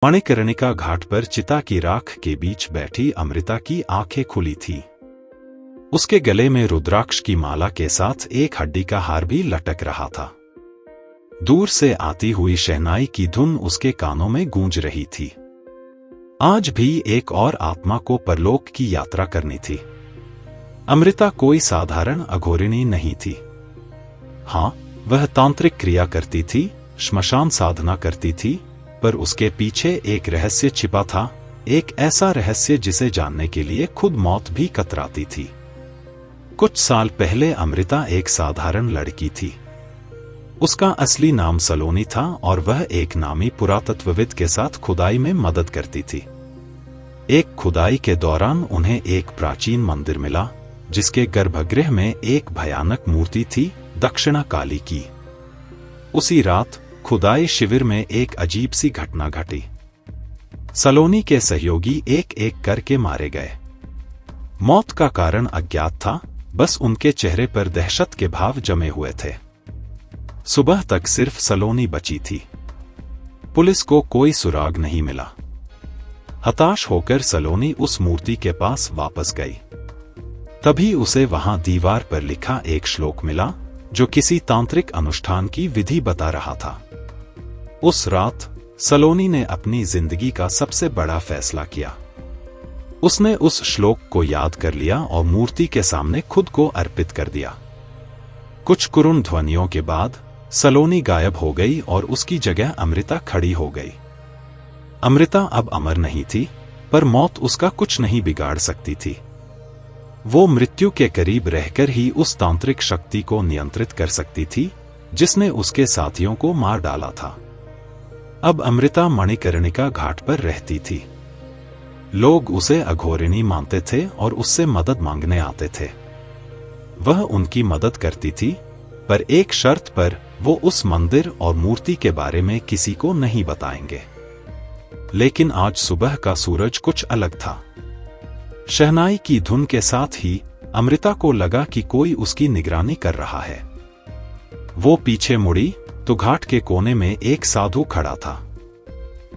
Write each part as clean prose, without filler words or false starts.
मणिकर्णिका घाट पर चिता की राख के बीच बैठी अमृता की आंखें खुली थी। उसके गले में रुद्राक्ष की माला के साथ एक हड्डी का हार भी लटक रहा था। दूर से आती हुई शहनाई की धुन उसके कानों में गूंज रही थी। आज भी एक और आत्मा को परलोक की यात्रा करनी थी। अमृता कोई साधारण अघोरिणी नहीं थी। हाँ, वह तांत्रिक क्रिया करती थी, श्मशान साधना करती थी, पर उसके पीछे एक रहस्य छिपा था, एक ऐसा रहस्य जिसे जानने के लिए खुद मौत भी कतराती थी। कुछ साल पहले अमृता एक साधारण लड़की थी। उसका असली नाम सलोनी था और वह एक नामी पुरातत्वविद के साथ खुदाई में मदद करती थी। एक खुदाई के दौरान उन्हें एक प्राचीन मंदिर मिला, जिसके गर्भगृह में एक भयानक मूर्ति थी, दक्षिणा काली की। उसी रात खुदाई शिविर में एक अजीब सी घटना घटी। सलोनी के सहयोगी एक एक करके मारे गए। मौत का कारण अज्ञात था, बस उनके चेहरे पर दहशत के भाव जमे हुए थे। सुबह तक सिर्फ सलोनी बची थी। पुलिस को कोई सुराग नहीं मिला। हताश होकर सलोनी उस मूर्ति के पास वापस गई। तभी उसे वहां दीवार पर लिखा एक श्लोक मिला, जो किसी तांत्रिक अनुष्ठान की विधि बता रहा था। उस रात सलोनी ने अपनी जिंदगी का सबसे बड़ा फैसला किया। उसने उस श्लोक को याद कर लिया और मूर्ति के सामने खुद को अर्पित कर दिया। कुछ करुण ध्वनियों के बाद सलोनी गायब हो गई और उसकी जगह अमृता खड़ी हो गई। अमृता अब अमर नहीं थी, पर मौत उसका कुछ नहीं बिगाड़ सकती थी। वो मृत्यु के करीब रहकर ही उस तांत्रिक शक्ति को नियंत्रित कर सकती थी, जिसने उसके साथियों को मार डाला था। अब अमृता मणिकर्णिका घाट पर रहती थी। लोग उसे अघोरिणी मानते थे और उससे मदद मांगने आते थे। वह उनकी मदद करती थी, पर एक शर्त पर, वो उस मंदिर और मूर्ति के बारे में किसी को नहीं बताएंगे। लेकिन आज सुबह का सूरज कुछ अलग था। शहनाई की धुन के साथ ही अमृता को लगा कि कोई उसकी निगरानी कर रहा है। वो पीछे मुड़ी तो घाट के कोने में एक साधु खड़ा था।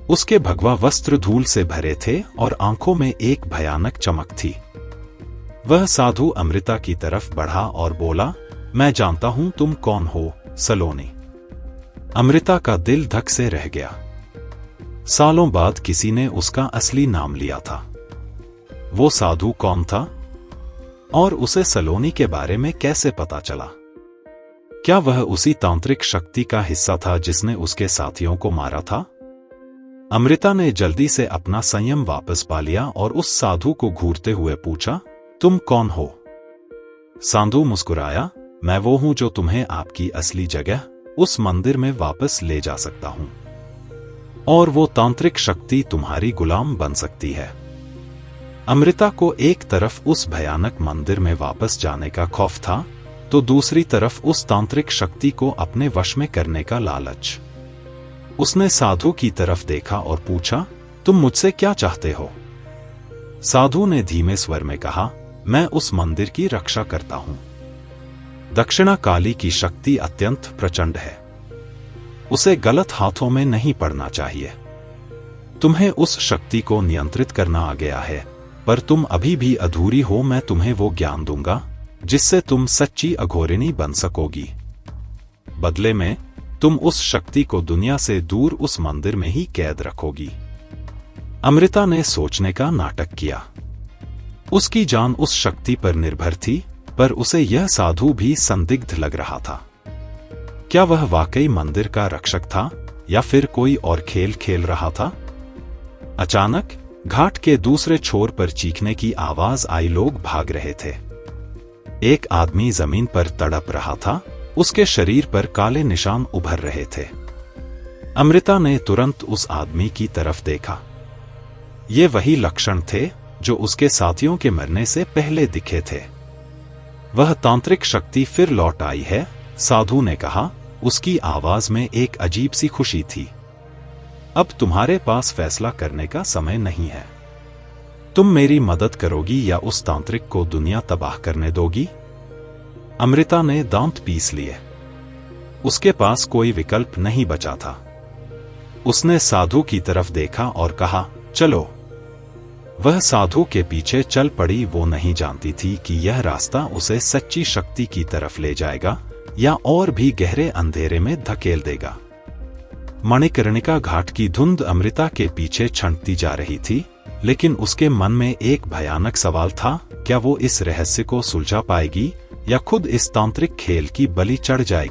उसके भगवा वस्त्र धूल से भरे थे और आंखों में एक भयानक चमक थी। वह साधु अमृता की तरफ बढ़ा और बोला, मैं जानता हूं तुम कौन हो, सलोनी। अमृता का दिल धक से रह गया। सालों बाद किसी ने उसका असली नाम लिया था। वो साधु कौन था और उसे सलोनी के बारे में कैसे पता चला? क्या वह उसी तांत्रिक शक्ति का हिस्सा था जिसने उसके साथियों को मारा था? अमृता ने जल्दी से अपना संयम वापस पा लिया और उस साधु को घूरते हुए पूछा, तुम कौन हो? साधु मुस्कुराया, मैं वो हूं जो तुम्हें आपकी असली जगह, उस मंदिर में वापस ले जा सकता हूं। और वो तांत्रिक शक्ति तुम्हारी गुलाम बन सकती है। अमृता को एक तरफ उस भयानक मंदिर में वापस जाने का खौफ था, तो दूसरी तरफ उस तांत्रिक शक्ति को अपने वश में करने का लालच। उसने साधु की तरफ देखा और पूछा, तुम मुझसे क्या चाहते हो? साधु ने धीमे स्वर में कहा, मैं उस मंदिर की रक्षा करता हूं। दक्षिणा काली की शक्ति अत्यंत प्रचंड है। उसे गलत हाथों में नहीं पड़ना चाहिए। तुम्हें उस शक्ति को नियंत्रित करना आ गया है, पर तुम अभी भी अधूरी हो। मैं तुम्हें वो ज्ञान दूंगा जिससे तुम सच्ची अघोरिणी बन सकोगी। बदले में तुम उस शक्ति को दुनिया से दूर उस मंदिर में ही कैद रखोगी। अमृता ने सोचने का नाटक किया। उसकी जान उस शक्ति पर निर्भर थी, पर उसे यह साधु भी संदिग्ध लग रहा था। क्या वह वाकई मंदिर का रक्षक था या फिर कोई और खेल खेल रहा था? अचानक घाट के दूसरे छोर पर चीखने की आवाज आई। लोग भाग रहे थे। एक आदमी जमीन पर तड़प रहा था, उसके शरीर पर काले निशान उभर रहे थे। अमृता ने तुरंत उस आदमी की तरफ देखा। ये वही लक्षण थे जो उसके साथियों के मरने से पहले दिखे थे। वह तांत्रिक शक्ति फिर लौट आई है, साधु ने कहा। उसकी आवाज में एक अजीब सी खुशी थी। अब तुम्हारे पास फैसला करने का समय नहीं है। तुम मेरी मदद करोगी या उस तांत्रिक को दुनिया तबाह करने दोगी? अमृता ने दांत पीस लिए। उसके पास कोई विकल्प नहीं बचा था। उसने साधु की तरफ देखा और कहा, चलो। वह साधु के पीछे चल पड़ी। वो नहीं जानती थी कि यह रास्ता उसे सच्ची शक्ति की तरफ ले जाएगा या और भी गहरे अंधेरे में धकेल देगा। मणिकर्णिका घाट की धुंध अमृता के पीछे छंटती जा रही थी, लेकिन उसके मन में एक भयानक सवाल था, क्या वो इस रहस्य को सुलझा पाएगी या खुद इस तांत्रिक खेल की बलि चढ़ जाएगी।